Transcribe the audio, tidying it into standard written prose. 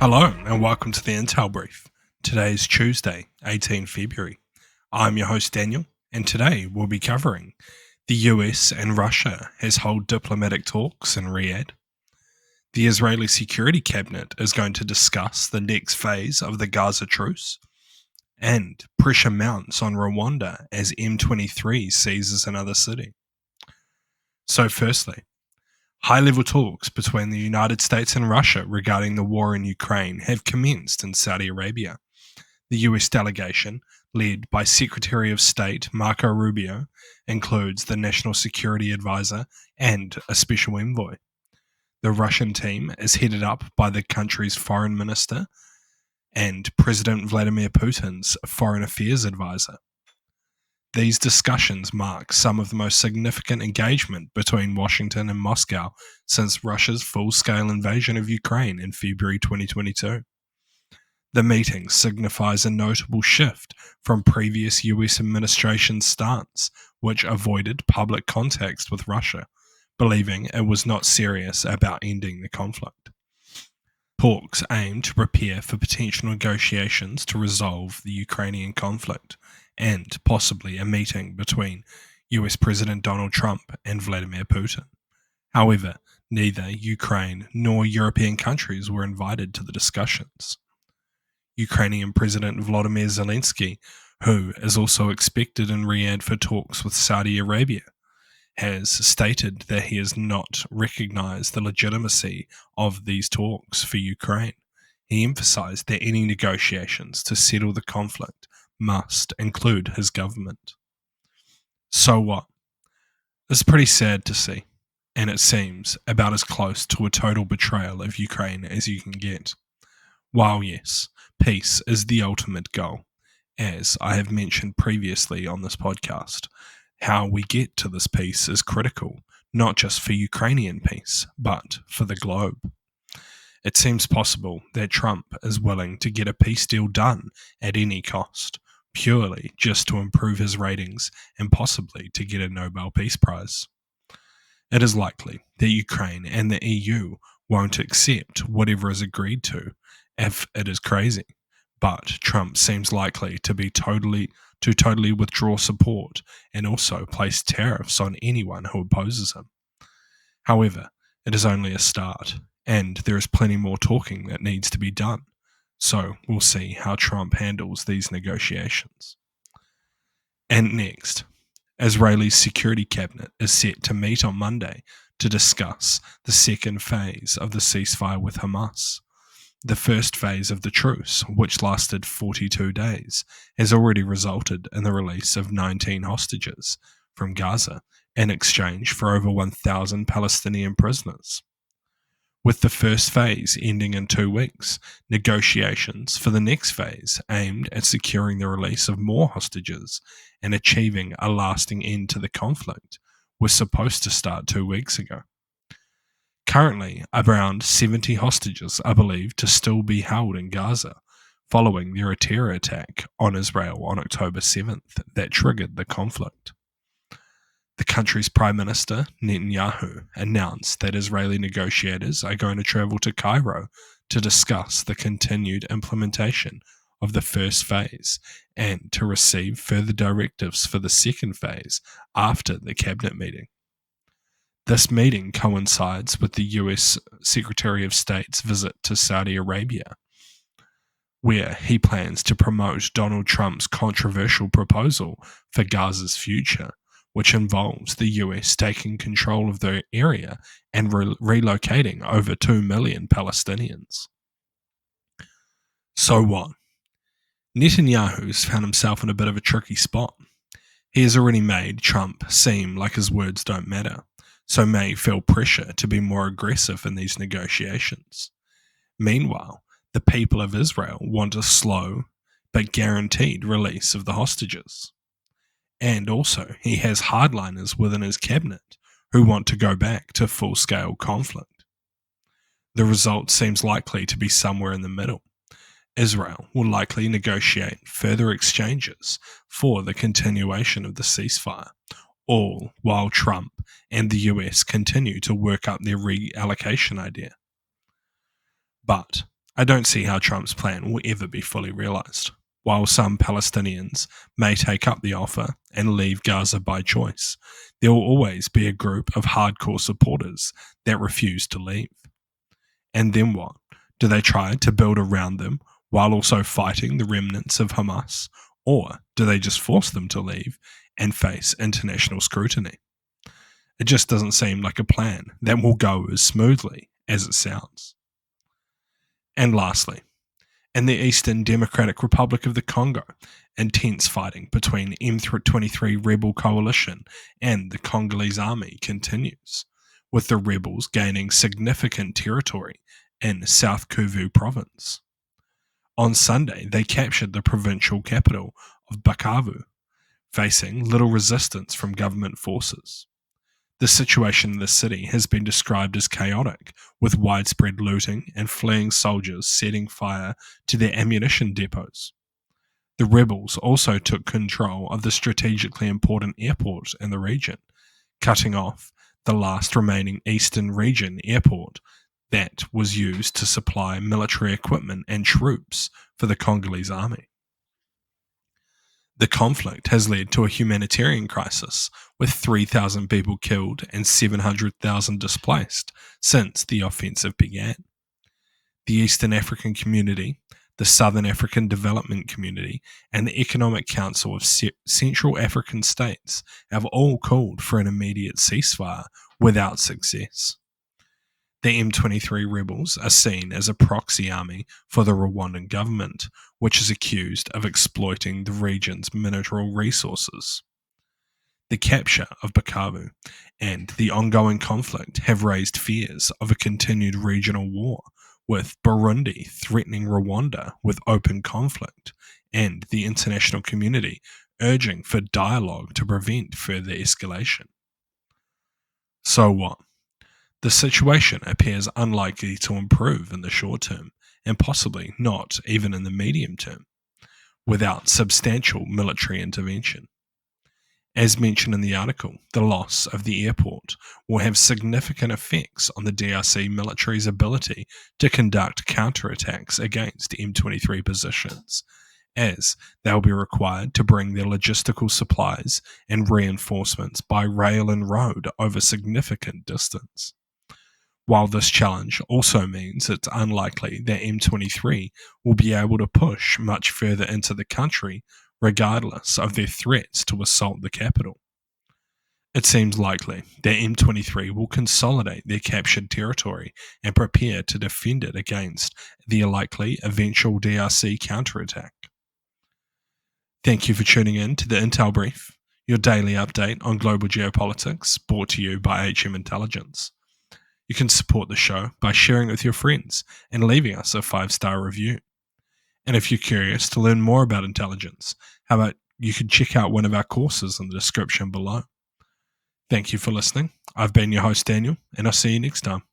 Hello and welcome to the Intel Brief. Today is Tuesday, 18 February. I'm your host Daniel, and today we'll be covering the US and Russia has held diplomatic talks in Riyadh. The Israeli Security Cabinet is going to discuss the next phase of the Gaza truce, and pressure mounts on Rwanda as M23 seizes another city. So firstly, high-level talks between the United States and Russia regarding the war in Ukraine have commenced in Saudi Arabia. The US delegation, led by Secretary of State Marco Rubio, includes the National Security Advisor and a special envoy. The Russian team is headed up by the country's foreign minister and President Vladimir Putin's foreign affairs advisor. These discussions mark some of the most significant engagement between Washington and Moscow since Russia's full-scale invasion of Ukraine in February 2022. The meeting signifies a notable shift from previous US administration stance, which avoided public contacts with Russia, believing it was not serious about ending the conflict. Talks aim to prepare for potential negotiations to resolve the Ukrainian conflict, and possibly a meeting between US President Donald Trump and Vladimir Putin. However, neither Ukraine nor European countries were invited to the discussions. Ukrainian President Volodymyr Zelensky, who is also expected in Riyadh for talks with Saudi Arabia, has stated that he has not recognized the legitimacy of these talks for Ukraine. He emphasized that any negotiations to settle the conflict must include his government. So what? It's pretty sad to see, and it seems about as close to a total betrayal of Ukraine as you can get. While yes, peace is the ultimate goal, as I have mentioned previously on this podcast, how we get to this peace is critical, not just for Ukrainian peace, but for the globe. It seems possible that Trump is willing to get a peace deal done at any cost, purely just to improve his ratings and possibly to get a Nobel Peace Prize. It is likely that Ukraine and the EU won't accept whatever is agreed to if it is crazy, but Trump seems likely to be totally withdraw support and also place tariffs on anyone who opposes him. However, it is only a start, and there is plenty more talking that needs to be done. So we'll see how Trump handles these negotiations. And next, Israeli's Security Cabinet is set to meet on Monday to discuss the second phase of the ceasefire with Hamas. The first phase of the truce, which lasted 42 days, has already resulted in the release of 19 hostages from Gaza in exchange for over 1,000 Palestinian prisoners. With the first phase ending in 2 weeks, negotiations for the next phase aimed at securing the release of more hostages and achieving a lasting end to the conflict were supposed to start 2 weeks ago. Currently, around 70 hostages are believed to still be held in Gaza, following their terror attack on Israel on October 7th that triggered the conflict. The country's Prime Minister, Netanyahu, announced that Israeli negotiators are going to travel to Cairo to discuss the continued implementation of the first phase and to receive further directives for the second phase after the cabinet meeting. This meeting coincides with the US Secretary of State's visit to Saudi Arabia, where he plans to promote Donald Trump's controversial proposal for Gaza's future, which involves the US taking control of the area and relocating over 2 million Palestinians. So what? Netanyahu's found himself in a bit of a tricky spot. He has already made Trump seem like his words don't matter, so may feel pressure to be more aggressive in these negotiations. Meanwhile, the people of Israel want a slow but guaranteed release of the hostages. And also, he has hardliners within his cabinet who want to go back to full-scale conflict. The result seems likely to be somewhere in the middle. Israel will likely negotiate further exchanges for the continuation of the ceasefire, all while Trump and the US continue to work up their reallocation idea. But I don't see how Trump's plan will ever be fully realised. While some Palestinians may take up the offer and leave Gaza by choice, there will always be a group of hardcore supporters that refuse to leave. And then what? Do they try to build around them while also fighting the remnants of Hamas? Or do they just force them to leave and face international scrutiny? It just doesn't seem like a plan that will go as smoothly as it sounds. And lastly, in the Eastern Democratic Republic of the Congo, intense fighting between M23 rebel coalition and the Congolese army continues, with the rebels gaining significant territory in South Kivu province. On Sunday, they captured the provincial capital of Bukavu, facing little resistance from government forces. The situation in the city has been described as chaotic, with widespread looting and fleeing soldiers setting fire to their ammunition depots. The rebels also took control of the strategically important airport in the region, cutting off the last remaining Eastern Region airport that was used to supply military equipment and troops for the Congolese army. The conflict has led to a humanitarian crisis, with 3,000 people killed and 700,000 displaced since the offensive began. The Eastern African Community, the Southern African Development Community, and the Economic Council of Central African States have all called for an immediate ceasefire without success. The M23 rebels are seen as a proxy army for the Rwandan government, which is accused of exploiting the region's mineral resources. The capture of Bukavu and the ongoing conflict have raised fears of a continued regional war, with Burundi threatening Rwanda with open conflict and the international community urging for dialogue to prevent further escalation. So what? The situation appears unlikely to improve in the short term, and possibly not even in the medium term, without substantial military intervention. As mentioned in the article, the loss of the airport will have significant effects on the DRC military's ability to conduct counterattacks against M23 positions, as they'll be required to bring their logistical supplies and reinforcements by rail and road over significant distance. While this challenge also means it's unlikely that M23 will be able to push much further into the country regardless of their threats to assault the capital. It seems likely that M23 will consolidate their captured territory and prepare to defend it against the likely eventual DRC counterattack. Thank you for tuning in to the Intel Brief, your daily update on global geopolitics, brought to you by HM Intelligence. You can support the show by sharing it with your friends and leaving us a 5-star review. And if you're curious to learn more about intelligence, how about you can check out one of our courses in the description below. Thank you for listening. I've been your host, Daniel, and I'll see you next time.